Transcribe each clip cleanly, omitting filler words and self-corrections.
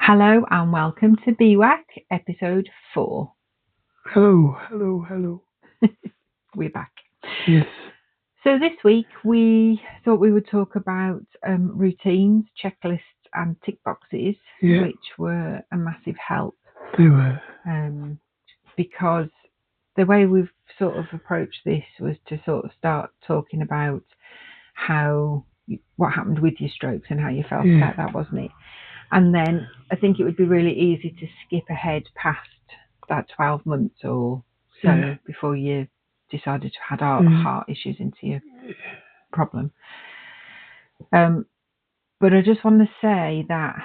Hello and welcome to BWAC episode 4. Hello. We're back. Yes. So this week we thought we would talk about routines, checklists and tick boxes, Yeah. which were a massive help They were. because the way we've sort of approached this was to sort of start talking about what happened with your strokes and how you felt about that, wasn't it? And then I think it would be really easy to skip ahead past that 12 months or so before you decided to have heart issues into your problem. But I just want to say that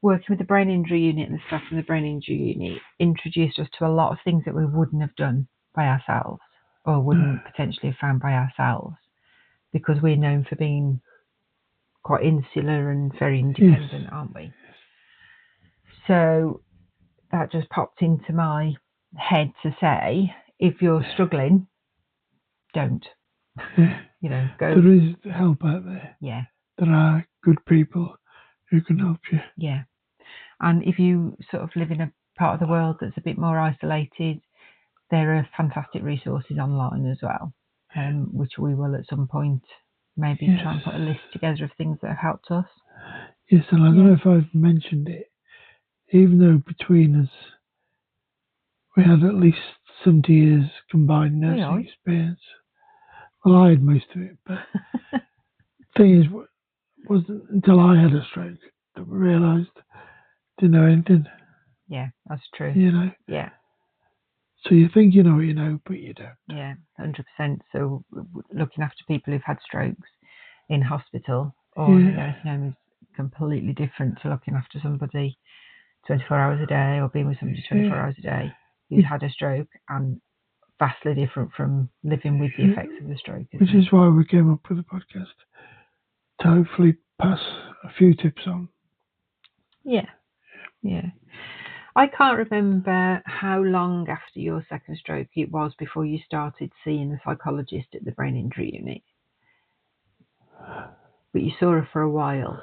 working with the brain injury unit and the staff from the brain injury unit introduced us to a lot of things that we wouldn't have done by ourselves or wouldn't potentially have found by ourselves, because we're known for being quite insular and very independent, aren't we? So that just popped into my head to say, if you're struggling, don't. Yeah. Go. There is help out there. Yeah. There are good people who can help you. Yeah. And if you sort of live in a part of the world that's a bit more isolated, there are fantastic resources online as well, which we will at some point maybe try and put a list together of things that have helped us. Yes, and I don't know if I've mentioned it, even though between us we had at least 70 years combined nursing experience. Well, I had most of it, but the thing is, it wasn't until I had a stroke that we realised didn't know anything. Yeah, that's true. Yeah. So you think you know what you know, but you don't. Yeah, 100%. So looking after people who've had strokes in hospital or in a nursing home is completely different to looking after somebody 24 hours a day or being with somebody 24 hours a day who's had a stroke, and vastly different from living with the effects of the stroke. Which is why we came up with a podcast, to hopefully pass a few tips on. Yeah. I can't remember how long after your second stroke it was before you started seeing a psychologist at the brain injury unit. But you saw her for a while.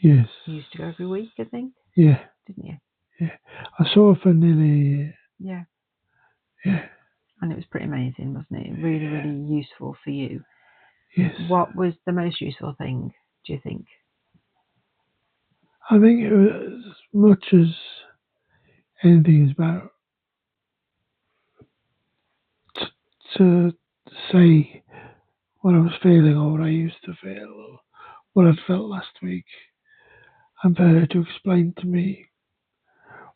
Yes. You used to go every week, I think. Yeah. Didn't you? Yeah. I saw her for nearly a year. Yeah. Yeah. And it was pretty amazing, wasn't it? Really, really useful for you. Yes. What was the most useful thing, do you think? I think it was, as much as anything, is about to say what I was feeling or what I used to feel or what I'd felt last week, and for her to explain to me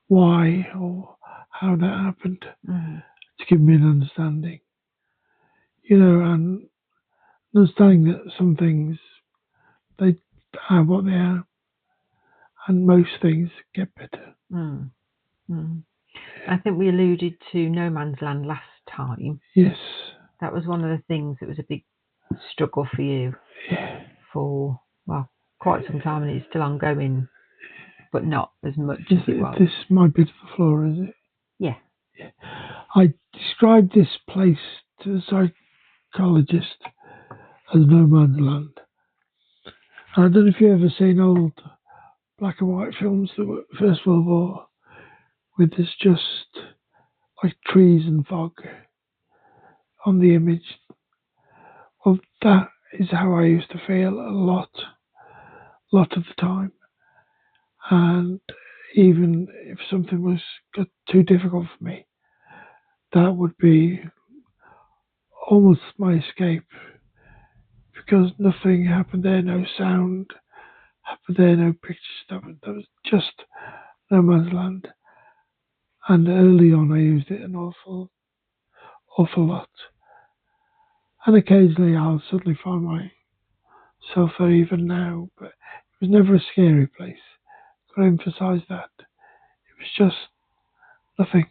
why or how that happened, to give me an understanding. And understanding that some things, they are what they are, and most things get better. I think we alluded to no man's land last time. Yes. That was one of the things that was a big struggle for you for, well, quite some time, and it's still ongoing, but not as much as it was. This is my bit of the floor, is it? Yeah. I described this place to the psychologist as no man's land. And I don't know if you've ever seen old black and white films that were First World War, with this just like trees and fog on the image. Well, that is how I used to feel a lot of the time. And even if something got too difficult for me, that would be almost my escape, because nothing happened there, no sound happened there, no pictures. That was just no man's land. And early on, I used it an awful lot. And occasionally, I'll suddenly find myself there even now, but it was never a scary place. Got to emphasise that. It was just nothing.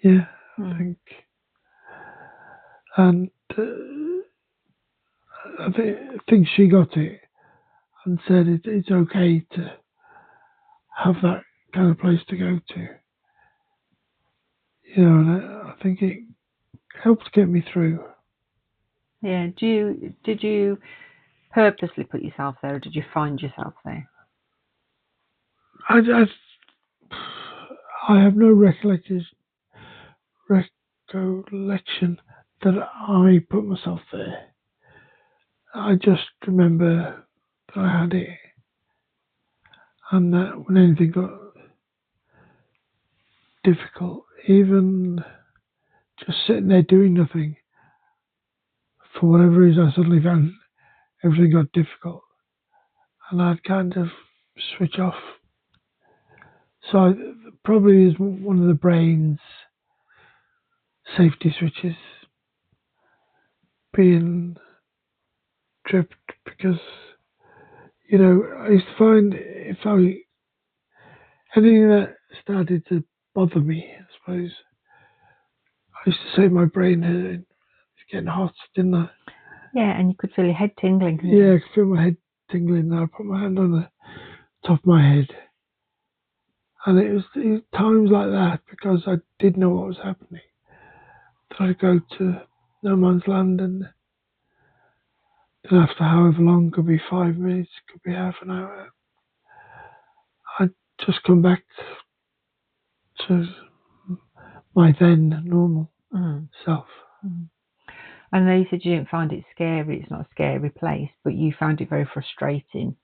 Yeah, I think. And I think she got it and said it's okay to have that kind of place to go to. And I think it helped get me through. Yeah. Did you purposely put yourself there, or did you find yourself there? I have no recollection that I put myself there. I just remember that I had it, and that when anything got difficult, even just sitting there doing nothing, for whatever reason, I suddenly found everything got difficult, and I'd kind of switch off. So probably is one of the brain's safety switches being tripped, because I used to find if anything that started to bother me, I suppose I used to say my brain hurting, it's getting hot, didn't I? Yeah, and you could feel your head tingling. Yeah, I could feel my head tingling. And I put my hand on the top of my head, and it was times like that, because I did know what was happening, that I'd go to no man's land, and then after however long, could be 5 minutes, could be half an hour, I'd just come back to my then normal self. I know you said you didn't find it scary. It's not a scary place, but you found it very frustrating.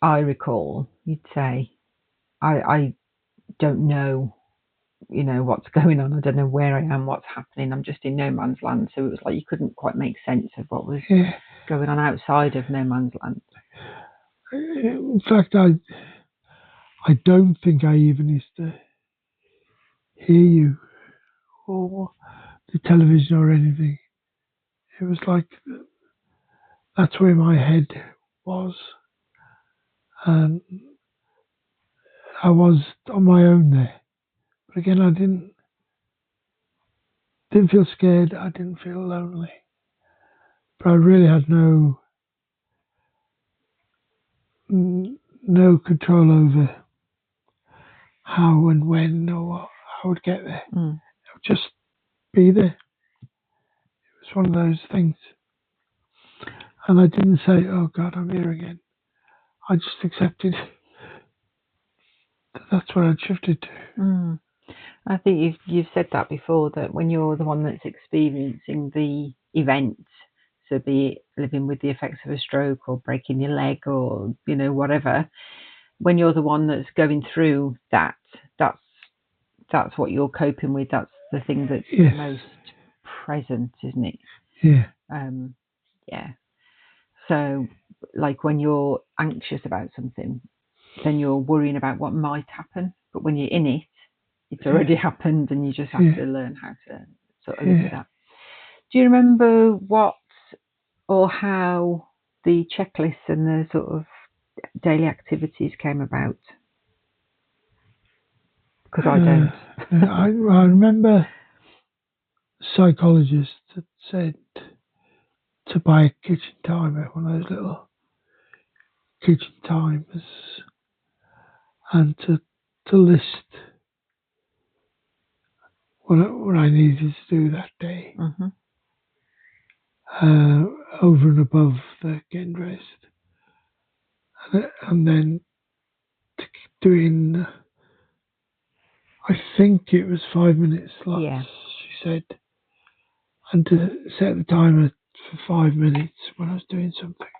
I recall you'd say, I don't know, what's going on. I don't know where I am, what's happening. I'm just in no man's land. So it was like you couldn't quite make sense of what was going on outside of no man's land. In fact, I don't think I even used to hear you or the television or anything. It was like that's where my head was, and I was on my own there. But again, I didn't feel scared. I didn't feel lonely, but I really had no control over how and when or what I would get there. I would just be there. It was one of those things, and I didn't say, "Oh God, I'm here again." I just accepted that that's what I'd shifted to. I think you've said that before, that when you're the one that's experiencing the event, so be it living with the effects of a stroke or breaking your leg or whatever, when you're the one that's going through that, that's what you're coping with. That's the thing that's the most present, isn't it? Yeah. Yeah. So, like when you're anxious about something, then you're worrying about what might happen. But when you're in it, it's already happened, and you just have to learn how to sort of live with that. Do you remember what or how the checklists and the sort of daily activities came about? Because I don't. I remember a psychologist that said to buy a kitchen timer, one of those little kitchen timers, and to list what I needed to do that day, over and above the getting dressed, and then doing, I think it was 5 minute slots. Yeah. She said, and to set the timer for 5 minutes when I was doing something,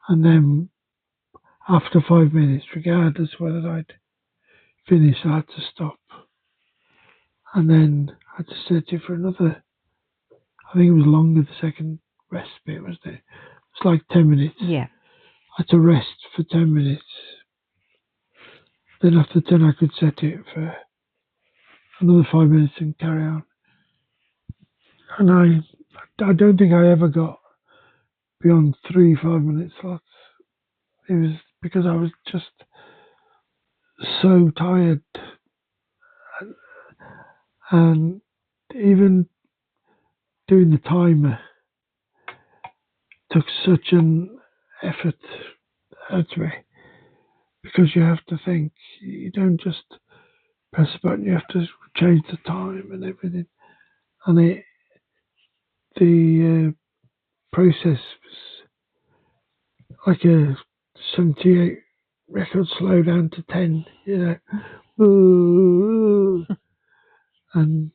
and then after 5 minutes, regardless whether I'd finish, I had to stop, and then I had to set it for another. I think it was longer, the second rest bit, wasn't it? It's like 10 minutes. Yeah. I had to rest for 10 minutes. Then after 10, I could set it for another 5 minutes and carry on. And I don't think I ever got beyond 3 5 minute slots. It was because I was just so tired, and even doing the timer took such an effort out of me, because you have to think. You don't just press a button. You have to change the time and everything. And the process was like a 78 record slow down to 10, ooh, and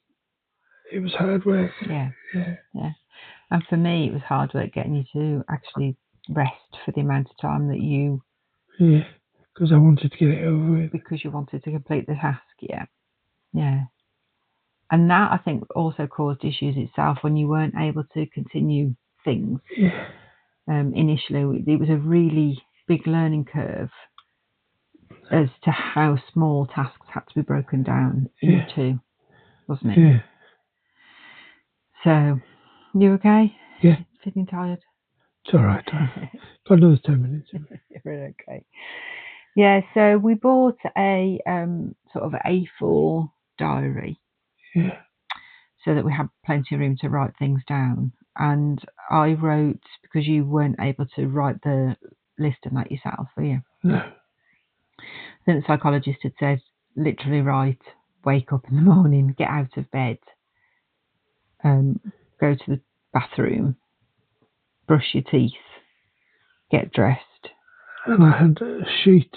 it was hard work. Yeah. Yeah. And for me, it was hard work getting you to actually rest for the amount of time that you... Yeah, because I wanted to get it over with. Because you wanted to complete the task, yeah. And that, I think, also caused issues itself when you weren't able to continue things. Yeah. Initially, it was a really big learning curve as to how small tasks had to be broken down into, wasn't it? Yeah. So, you okay? Yeah. Feeling tired? It's all right. Got another 10 minutes. You're okay. Yeah, so we bought a sort of A4 diary. Yeah. So that we had plenty of room to write things down. And I wrote, because you weren't able to write the list of that yourself, were you? No. I think the psychologist had said, literally write, wake up in the morning, get out of bed, go to the bathroom, brush your teeth, get dressed. And I had a sheet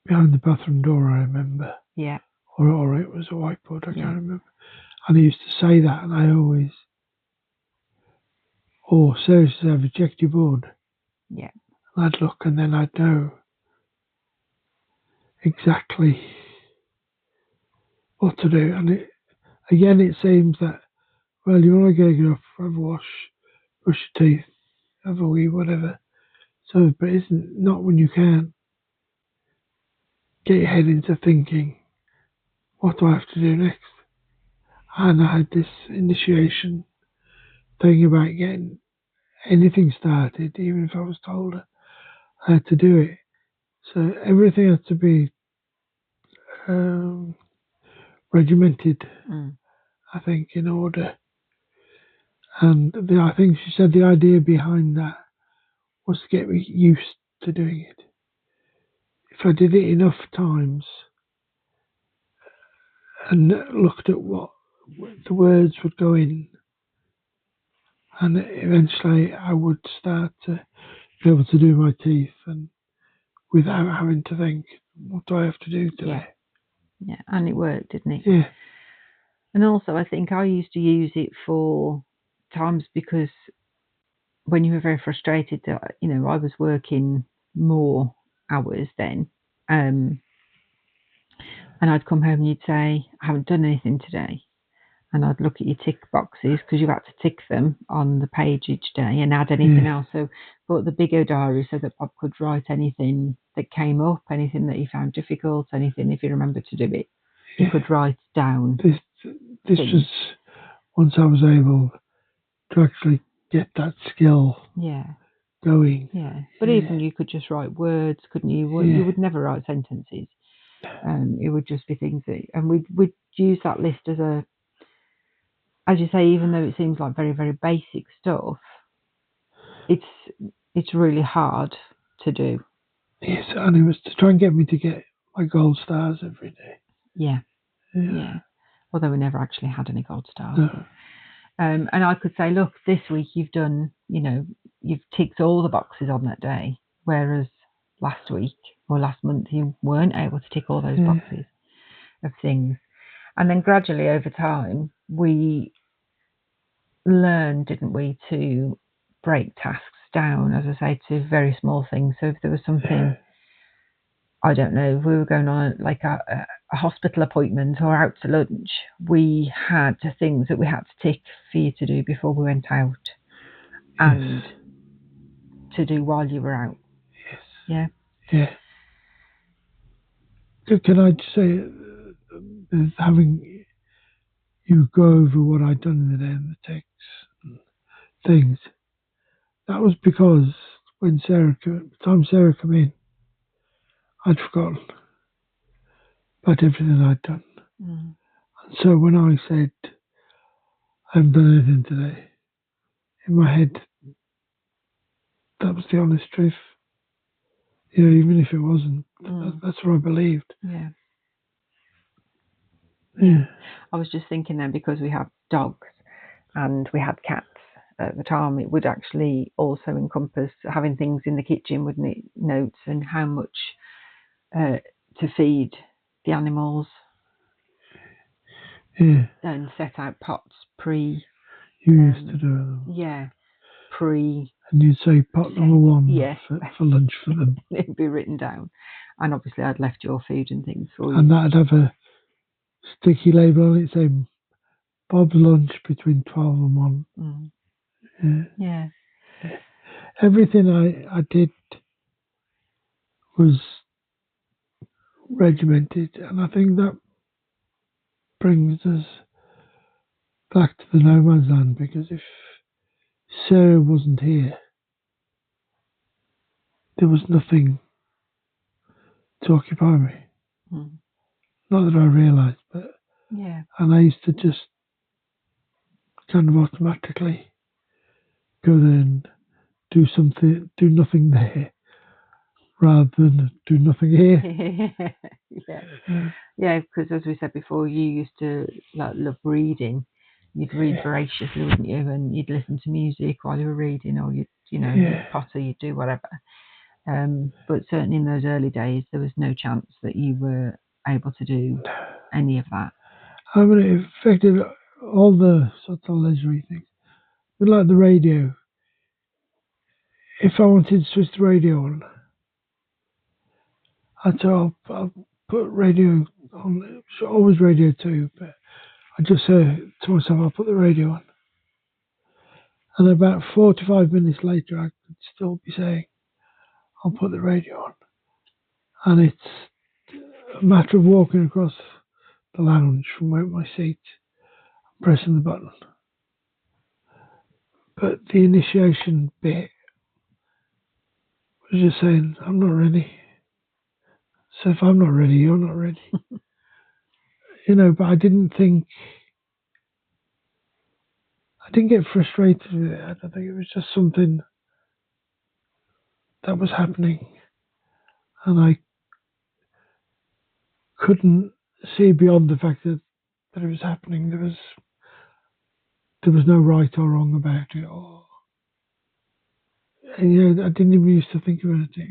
behind the bathroom door, I remember. Yeah. Or it was a whiteboard, I Yeah. can't remember. And I used to say that, and I always, Sarah says, have you checked your board? Yeah. And I'd look, and then I'd know exactly what to do. And it seems that, well, you want to get up, have a wash, brush your teeth, have a wee, whatever. So, but isn't not when you can get your head into thinking, what do I have to do next? And I had this initiation thing about getting anything started, even if I was told I had to do it. So everything had to be regimented, I think, in order. And I think she said the idea behind that was to get me used to doing it. If I did it enough times and looked at what the words would go in, and eventually I would start to be able to do my teeth and without having to think, what do I have to do today? Yeah, and it worked, didn't it? Yeah. And also, I think I used to use it for times because when you were very frustrated that, I was working more hours then, and I'd come home and you'd say, I haven't done anything today. And I'd look at your tick boxes because you had to tick them on the page each day and add anything else. So bought the bigger diary so that Bob could write anything that came up, anything that he found difficult, anything if he remembered to do it, he could write down. This was once I was able to actually get that skill going. Yeah. But even you could just write words, couldn't you? You would never write sentences. It would just be things that, and we'd use that list as a, as you say, even though it seems like very, very basic stuff, it's really hard to do. Yes, and it was to try and get me to get my gold stars every day. Yeah. Although we never actually had any gold stars. No. But, and I could say, look, this week you've done, you've ticked all the boxes on that day, whereas last week or last month you weren't able to tick all those boxes of things. And then gradually over time, we learned, didn't we, to break tasks down, as I say, to very small things. So if there was something, I don't know, if we were going on like a hospital appointment or out to lunch, we had things that we had to tick for you to do before we went out and to do while you were out. Yeah. Can I just say, having you go over what I'd done in the day and the texts and things, that was because when the time Sarah came in, I'd forgotten about everything I'd done. And so when I said, I haven't done anything today, in my head, that was the honest truth. Even if it wasn't, that's what I believed. Yeah. I was just thinking then, because we have dogs and we had cats, at the time, it would actually also encompass having things in the kitchen, wouldn't it? Notes and how much to feed the animals. Yeah. And set out pots pre. You used to do them. Yeah, pre. And you'd say pot number 1 for lunch for them. It'd be written down. And obviously I'd left your food and things for you. And that'd have a sticky label on it saying Bob's lunch between 12 and 1. Yeah. Everything I did was regimented, and I think that brings us back to the no man's land, because if Sarah wasn't here, there was nothing to occupy me. Not that I realised, but and I used to just kind of automatically go there and do nothing there, rather than do nothing here. Yeah, because as we said before, you used to love reading. You'd read voraciously, wouldn't you? And you'd listen to music while you were reading, or you'd potter, you'd do whatever. But certainly in those early days, there was no chance that you were able to do any of that. I mean, it affected all the sort of leisurely things. But like the radio, if I wanted to switch the radio on, I'd say I'll put radio on. It's always Radio 2, but I just say to myself, I'll put the radio on. And about 45 minutes later, I could still be saying, I'll put the radio on. And it's a matter of walking across the lounge from my seat, pressing the button. But the initiation bit was just saying, I'm not ready. So if I'm not ready, you're not ready. But I didn't get frustrated with it. I don't think it was just something that was happening. And I couldn't see beyond the fact that it was happening. There was no right or wrong about it. And, I didn't even used to think about it.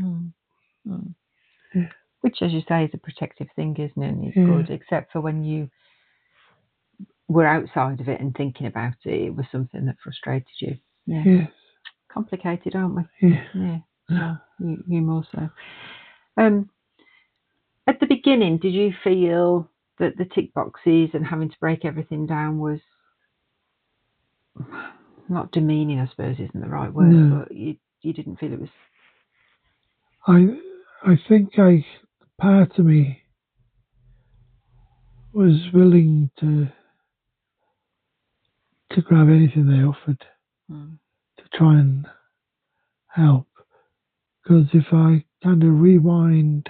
Yeah. Which, as you say, is a protective thing, isn't it? And it's good, except for when you were outside of it and thinking about it, it was something that frustrated you. Yeah. Yes. Complicated, aren't we? Yeah. Well, you more so. At the beginning, did you feel that the tick boxes and having to break everything down was not demeaning? I suppose isn't the right word, but you didn't feel it was. I think part of me was willing to grab anything they offered to try and help. Because if I kind of rewind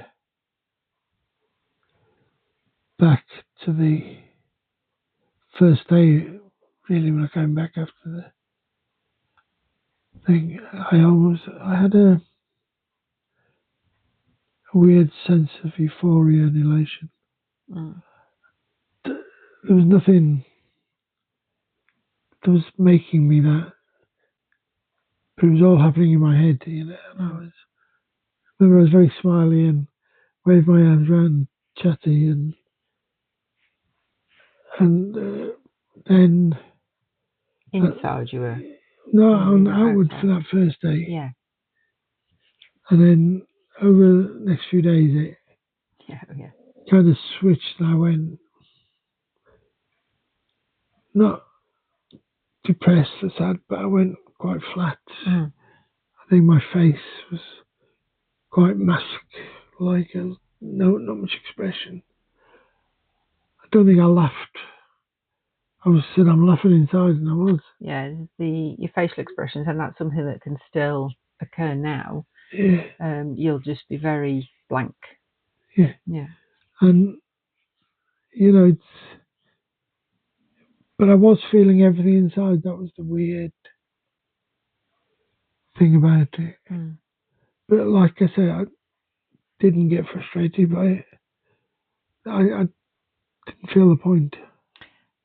back to the first day, really, when I came back after the thing, I had a weird sense of euphoria and elation. There was nothing that was making me that, but it was all happening in my head, And I remember I was very smiley and waved my arms around, chatty, and then inside you were. No, outward for that first day. Yeah. And then over the next few days, it kind of switched, and I went not depressed or sad, but I went quite flat. I think my face was quite mask-like, and not much expression. I don't think I laughed. I'm laughing inside, and I was. Yeah, your facial expressions, and that's something that can still occur now. Yeah. You'll just be very blank. Yeah. Yeah. And but I was feeling everything inside. That was the weird thing about it. But like I say, I didn't get frustrated by it. I didn't feel the point.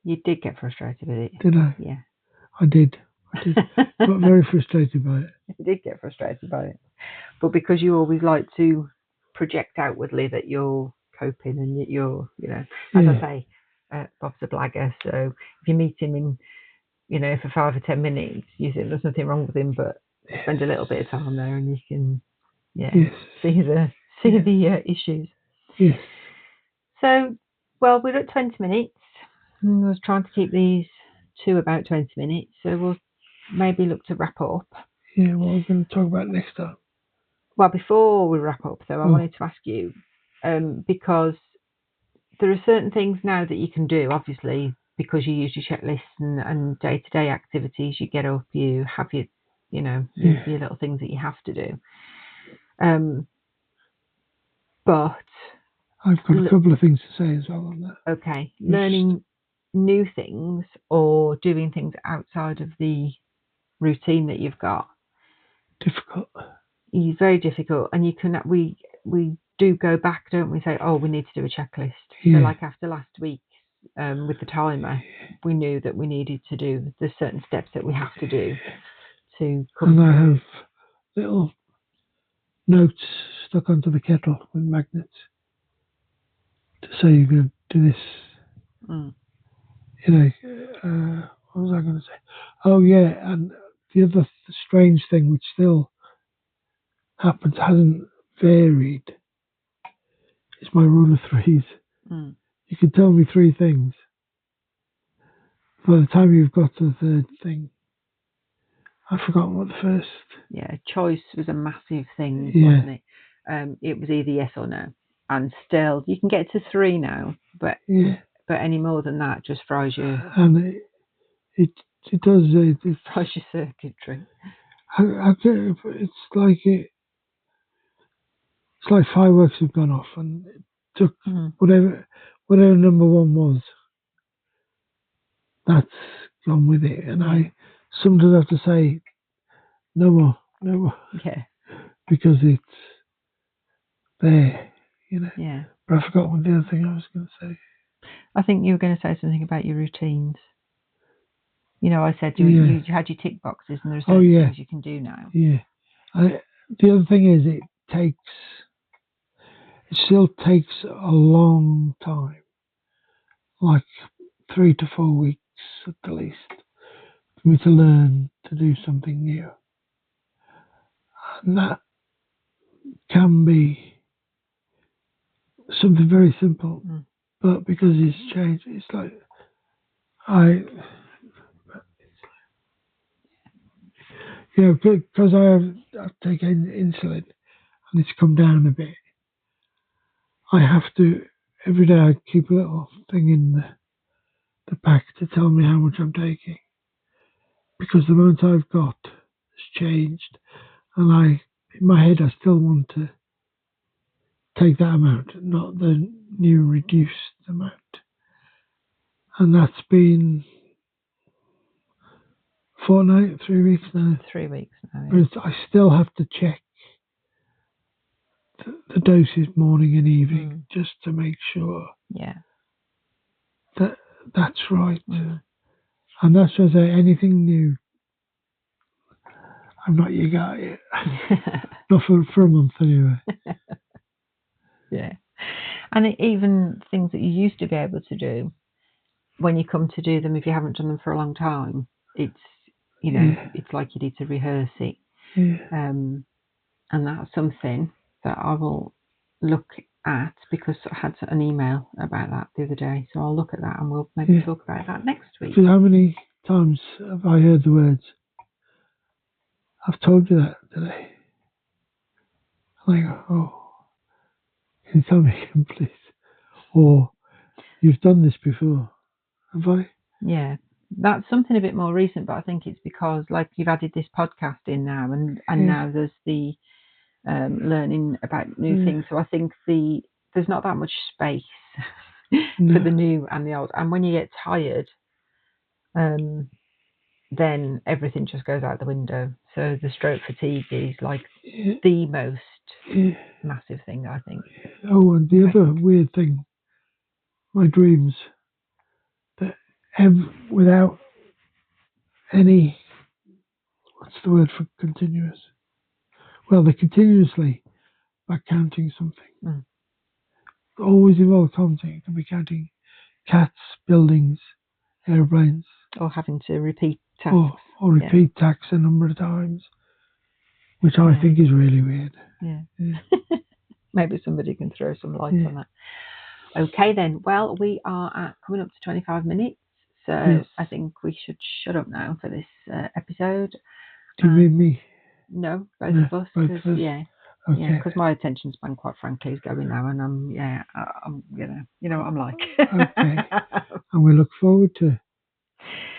You did get frustrated with it. Did I? Yeah. I did. Got very frustrated by it. You did get frustrated by it, but because you always like to project outwardly that you're coping and that you're, as I say, Bob's a blagger. So if you meet him in, for 5 or 10 minutes, you think there's nothing wrong with him, but spend a little bit of time there and you can, see the issues. Yes. So, well, we're at 20 minutes. And I was trying to keep these to about 20 minutes, so we'll maybe look to wrap up. Yeah, what we're going to talk about next time. Well, before we wrap up, though, I wanted to ask you, because there are certain things now that you can do, obviously, because you use your checklist and day-to-day activities. You get up, you have your, your little things that you have to do. But I've got a couple of things to say as well on that. Okay, learning new things or doing things outside of the routine that you've got difficult. Is very difficult, and we do go back, don't we? Say, oh, we need to do a checklist. So, like after last week, with the timer, we knew that we needed to do the certain steps that we have to do to come. And I have little notes stuck onto the kettle with magnets to say you're going to do this. What was I going to say? Oh yeah, and the other strange thing which still happens, hasn't varied, is my rule of threes. You can tell me 3 things. By the time you've got to the third thing, I've forgotten what the first. Yeah, choice was a massive thing, wasn't it? It was either yes or no, and still you can get to 3 now, but any more than that just fries you. And it does. It fries your circuitry. It's like fireworks have gone off, and it took whatever number 1 was. That's gone with it, and I sometimes have to say no more. Yeah. Because it's there, Yeah. But I forgot what the other thing I was going to say. I think you were going to say something about your routines. I said you had your tick boxes, and there's certain things you can do now. Yeah. The other thing is it still takes a long time, like 3 to 4 weeks at the least, for me to learn to do something new. And that can be something very simple, but because it's changed, it's like because I take insulin and it's come down a bit, I have to, every day I keep a little thing in the pack to tell me how much I'm taking. Because the amount I've got has changed, and in my head I still want to take that amount, not the new reduced amount. And that's been a fortnight, 3 weeks now. 3 weeks now. Yeah. But I still have to check the doses morning and evening just to make sure that that's right. And that's just anything new. I'm not your guy yet. Not for a month anyway. Yeah. And even things that you used to be able to do, when you come to do them, if you haven't done them for a long time, it's it's like you need to rehearse it. And that's something that I will look at, because I had an email about that the other day, so I'll look at that and we'll maybe talk about that next week. How many times have I heard the words, I've told you that today? And I go, oh, can you tell me again, please? Or, you've done this before, have I? Yeah, that's something a bit more recent, but I think it's because, like, you've added this podcast in now, and now there's the learning about new things. So I think there's not that much space for the new and the old. And when you get tired, then everything just goes out the window. So the stroke fatigue is like the most massive thing, I think. Oh, and the other weird thing, my dreams, that without any what's the word for continuous? Well, they're continuously back counting something. Mm. Always involved counting. It can be counting cats, buildings, airplanes, Or having to repeat tasks. or repeat tasks a number of times, which I think is really weird. Yeah. Yeah. Maybe somebody can throw some light Yeah. on that. Okay then. Well, we are coming up to 25 minutes, so Yes. I think we should shut up now for this episode. Do you mean me? No, both No, of us. both of us. Yeah. Okay. Yeah, because my attention span, quite frankly, is going now, and I'm you know what I'm like. Okay. And we look forward to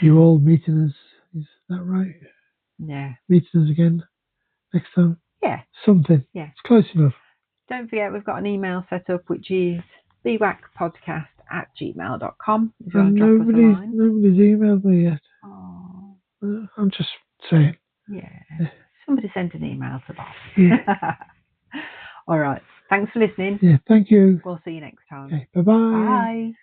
you all meeting us. Is that right? Yeah. Meeting us again next time. Yeah. Something. Yeah. It's close enough. Don't forget, we've got an email set up, which is bwacpodcast@gmail.com. If you want to drop us a line. Nobody's emailed me yet. Oh. I'm just saying. Yeah. Somebody sent an email to Bob. Yeah. All right. Thanks for listening. Yeah. Thank you. We'll see you next time. Okay. Bye-bye. Bye.